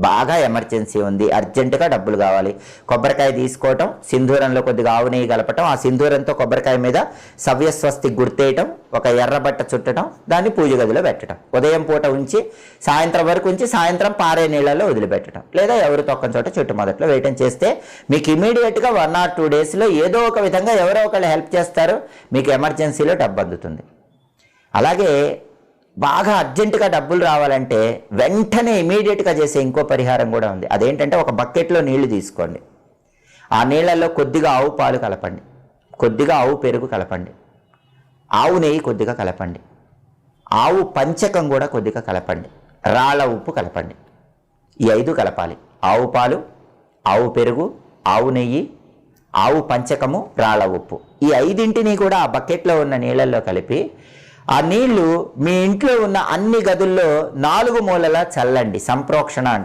బాగా ఎమర్జెన్సీ ఉంది, అర్జెంటుగా డబ్బులు కావాలి, కొబ్బరికాయ తీసుకోవటం, సింధూరంలో కొద్దిగా ఆవు నెయ్యి కలపటం, ఆ సింధూరంతో కొబ్బరికాయ మీద సవ్యస్వస్తి గుర్తేయటం, ఒక ఎర్రబట్ట చుట్టడం, దాన్ని పూజ గదిలో పెట్టడం, ఉదయం పూట ఉంచి సాయంత్రం వరకు ఉంచి సాయంత్రం పారే నీళ్ళలో వదిలిపెట్టడం, లేదా ఎవరు తొక్కని చోట చెట్టు మొదట్లో వేయటం చేస్తే మీకు ఇమీడియట్గా 1 or 2 డేస్లో ఏదో ఒక విధంగా ఎవరో ఒకళ్ళు హెల్ప్ చేస్తారు, మీకు ఎమర్జెన్సీలో డబ్బు అందుతుంది. అలాగే బాగా అర్జెంటుగా డబ్బులు రావాలంటే వెంటనే ఇమీడియట్గా చేసే ఇంకో పరిహారం కూడా ఉంది. అదేంటంటే ఒక బకెట్లో నీళ్లు తీసుకోండి, ఆ నీళ్ళల్లో కొద్దిగా ఆవు పాలు కలపండి, కొద్దిగా ఆవు పెరుగు కలపండి, ఆవు నెయ్యి కొద్దిగా కలపండి, ఆవు పంచకం కూడా కొద్దిగా కలపండి, రాళ్ళ ఉప్పు కలపండి. ఈ 5 కలపాలి. ఆవు పాలు, ఆవు పెరుగు, ఆవు నెయ్యి, ఆవు పంచకము, రాళ్ళ ఉప్పు. ఈ 5ంటిని కూడా ఆ బకెట్లో ఉన్న నీళ్ళల్లో కలిపి ఆ నీళ్లు మీ ఇంట్లో ఉన్న అన్ని గదుల్లో 4 మూలలా చల్లండి. సంప్రోక్షణ అంటే